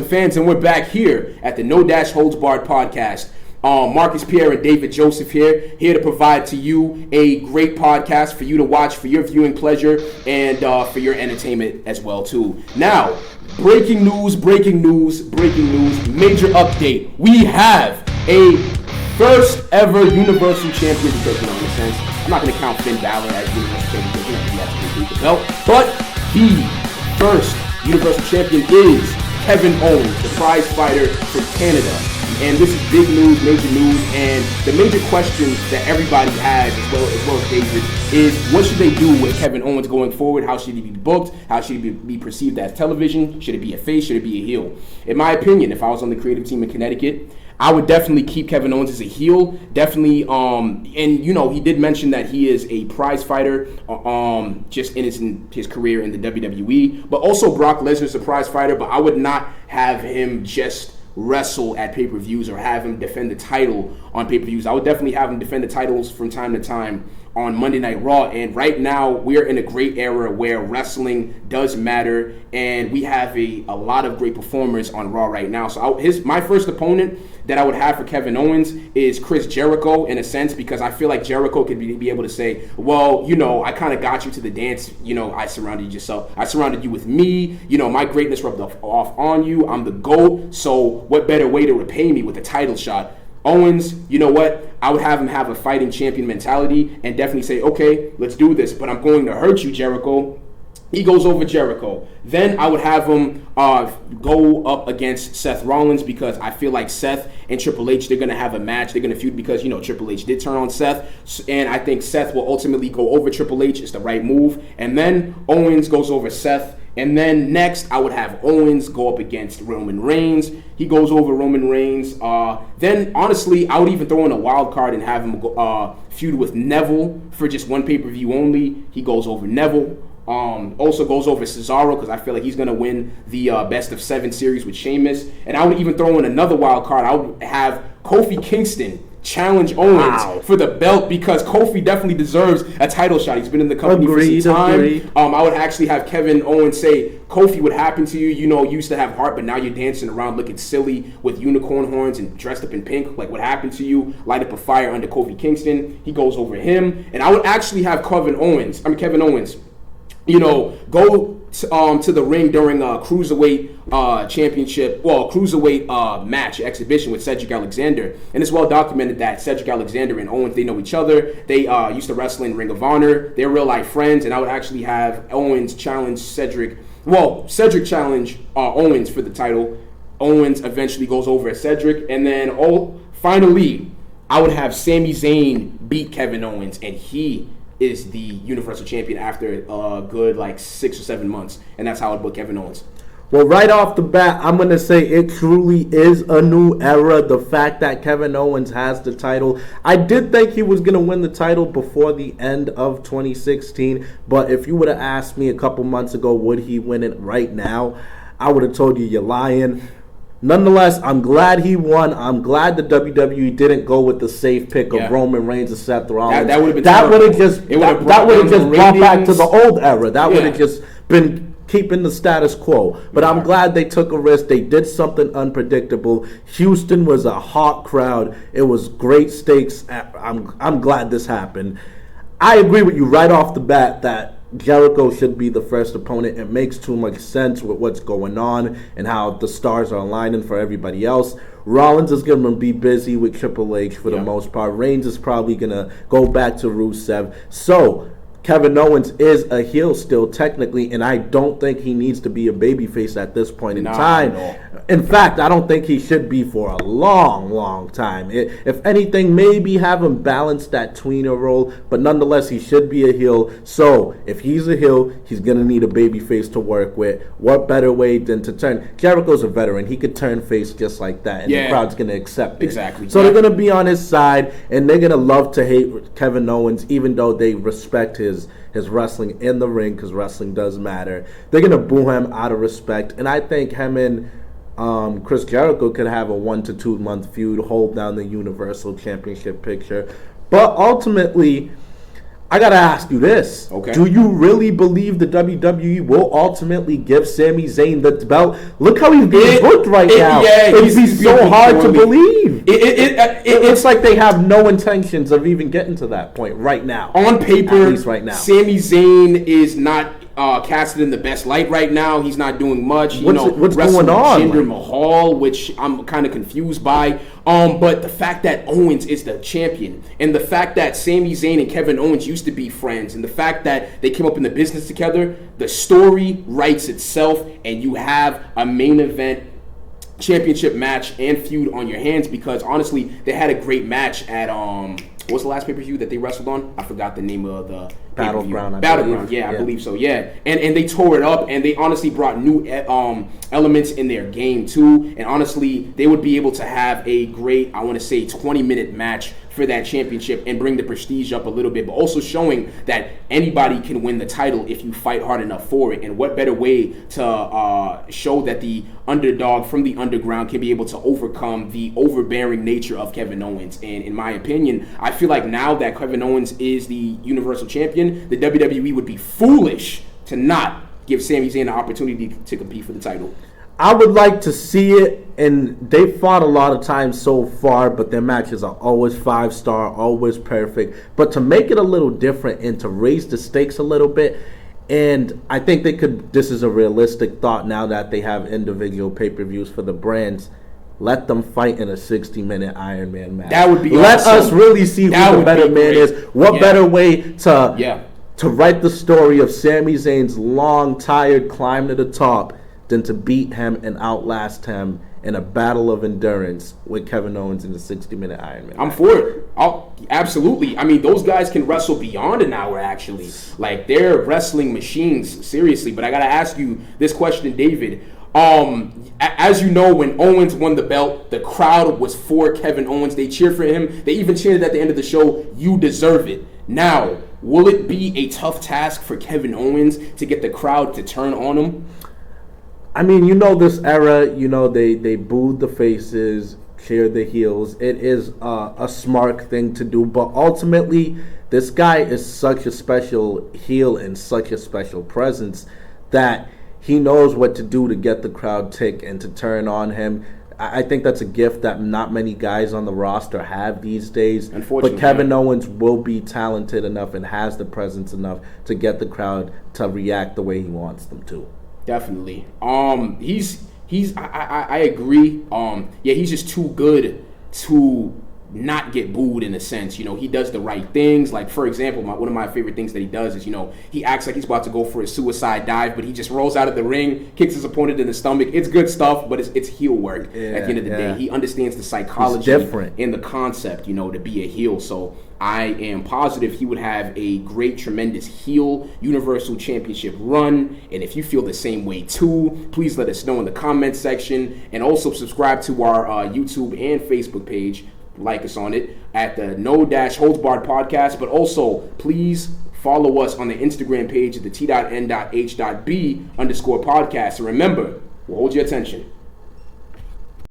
Fans, and we're back here at the No Dash Holds Barred podcast. Marcus Pierre and David Joseph here to provide to you a great podcast for you to watch for your viewing pleasure and for your entertainment as well too. Now, breaking news, major update. We have a first ever Universal Champion, because in a sense, I'm not going to count Finn Balor as Universal Champion because he has to beat the belt, but the first Universal Champion is Kevin Owens, the prize fighter from Canada. And this is big news, major news, and the major question that everybody has, as well as David, is what should they do with Kevin Owens going forward? How should he be booked? How should he be perceived as television? Should it be a face? Should it be a heel? In my opinion, if I was on the creative team in Connecticut, I would definitely keep Kevin Owens as a heel. Definitely, and he did mention that he is a prize fighter, just in his career in the WWE. But also Brock Lesnar's a prize fighter, but I would not have him just wrestle at pay-per-views or have him defend the title on pay-per-views. I would definitely have him defend the titles from time to time on Monday Night Raw. And right now, we're in a great era where wrestling does matter, and we have a lot of great performers on Raw right now. So my first opponent that I would have for Kevin Owens is Chris Jericho, in a sense, because I feel like Jericho could be able to say, well, I kind of got you to the dance. I surrounded you with me. My greatness rubbed off on you. I'm the GOAT. So what better way to repay me with a title shot? Owens, you know what? I would have him have a fighting champion mentality and definitely say, okay, let's do this, but I'm going to hurt you, Jericho. He goes over Jericho. Then I would have him go up against Seth Rollins, because I feel like Seth and Triple H, they're going to have a match. They're going to feud because, Triple H did turn on Seth. And I think Seth will ultimately go over Triple H. It's the right move. And then Owens goes over Seth. And then next, I would have Owens go up against Roman Reigns. He goes over Roman Reigns. Then, honestly, I would even throw in a wild card and have him feud with Neville for just one pay-per-view only. He goes over Neville. Also goes over Cesaro, because I feel like he's going to win the best of 7 series with Sheamus. And I would even throw in another wild card. I would have Kofi Kingston challenge Owens for the belt, because Kofi definitely deserves a title shot. He's been in the company for some time. I would actually have Kevin Owens say, Kofi, what happened to you? You used to have heart, but now you're dancing around looking silly with unicorn horns and dressed up in pink. Like, what happened to you? Light up a fire under Kofi Kingston. He goes over him. And I would actually have Kevin Owens, go to the ring during a cruiserweight cruiserweight match exhibition with Cedric Alexander. And it's well documented that Cedric Alexander and Owens, they know each other. They used to wrestle in Ring of Honor. They're real life friends. And I would actually have Owens challenge Cedric challenge Owens for the title. Owens eventually goes over at Cedric. And then finally, I would have Sami Zayn beat Kevin Owens, and he is the Universal Champion after a good 6 or 7 months. And that's how I'd book Kevin Owens. Well, right off the bat, I'm going to say it truly is a new era. The fact that Kevin Owens has the title. I did think he was going to win the title before the end of 2016. But if you would have asked me a couple months ago, would he win it right now? I would have told you you're lying. Nonetheless, I'm glad he won. I'm glad the WWE didn't go with the safe pick of Roman Reigns and Seth Rollins. That would have just brought back to the old era. That would have just been keeping the status quo. But I'm glad they took a risk. They did something unpredictable. Houston was a hot crowd. It was great stakes. I'm glad this happened. I agree with you right off the bat that Jericho should be the first opponent. It makes too much sense with what's going on and how the stars are aligning for everybody else. Rollins is going to be busy with Triple H for the most part. Reigns is probably going to go back to Rusev. So Kevin Owens is a heel still technically, and I don't think he needs to be a babyface at this point in time. No. In fact, I don't think he should be for a long, long time. If anything, maybe have him balance that tweener role, but nonetheless, he should be a heel. So if he's a heel, he's going to need a babyface to work with. What better way than to turn? Jericho's a veteran. He could turn face just like that, and the crowd's going to accept it. Exactly. So they're going to be on his side, and they're going to love to hate Kevin Owens, even though they respect his wrestling in the ring, because wrestling does matter. They're going to boo him out of respect, and I think him and Chris Jericho could have a 1 to 2 month feud, hold down the Universal Championship picture. But ultimately, I gotta ask you this. Okay. Do you really believe the WWE will ultimately give Sami Zayn the belt? Look how he's being booked right now. Yeah, it's so hard to believe. It's like they have no intentions of even getting to that point right now. On paper, at least right now, Sami Zayn is not casted in the best light right now. He's not doing much. What's going on? Jinder Mahal, which I'm kind of confused by. But the fact that Owens is the champion, and the fact that Sami Zayn and Kevin Owens used to be friends, and the fact that they came up in the business together, the story writes itself, and you have a main event championship match and feud on your hands, because honestly, they had a great match at what was the last pay-per-view that they wrestled on? I forgot the name of the Battleground. Battleground, I believe so. Yeah, and they tore it up, and they honestly brought new elements in their game too. And honestly, they would be able to have a great, I want to say, 20-minute match for that championship and bring the prestige up a little bit, but also showing that anybody can win the title if you fight hard enough for it. And what better way to show that the underdog from the underground can be able to overcome the overbearing nature of Kevin Owens. And in my opinion, I feel like now that Kevin Owens is the Universal Champion, the WWE would be foolish to not give Sami Zayn the opportunity to compete for the title. I would like to see it, and they fought a lot of times so far, but their matches are always 5-star, always perfect. But to make it a little different and to raise the stakes a little bit, and I think they could, this is a realistic thought now that they have individual pay-per-views for the brands, let them fight in a 60-minute Iron Man match. That would be Let awesome. us really see who the better man is. What better way to write the story of Sami Zayn's long, tired climb to the top than to beat him and outlast him in a battle of endurance with Kevin Owens in the 60-minute Iron Man. I'm for it. Absolutely. I mean, those guys can wrestle beyond an hour, actually. Like, they're wrestling machines, seriously. But I got to ask you this question, David. As you know, when Owens won the belt, the crowd was for Kevin Owens. They cheered for him. They even cheered at the end of the show, "You deserve it." Now, will it be a tough task for Kevin Owens to get the crowd to turn on him? I mean, this era, they booed the faces, cheered the heels. It is a smart thing to do, but ultimately, this guy is such a special heel and such a special presence that he knows what to do to get the crowd tick and to turn on him. I think that's a gift that not many guys on the roster have these days. Unfortunately, but Kevin Owens will be talented enough and has the presence enough to get the crowd to react the way he wants them to. Definitely. I agree. He's just too good to not get booed in a sense. He does the right things. Like, for example, one of my favorite things that he does is, he acts like he's about to go for a suicide dive, but he just rolls out of the ring, kicks his opponent in the stomach. It's good stuff, but it's heel work at the end of the day. He understands the psychology and the concept, to be a heel. So I am positive he would have a great, tremendous heel Universal Championship run. And if you feel the same way too, please let us know in the comment section. And also subscribe to our YouTube and Facebook page. Like us on it at the No-Holds Barred Podcast. But also, please follow us on the Instagram page at the T.N.H.B_podcast. And remember, we'll hold your attention.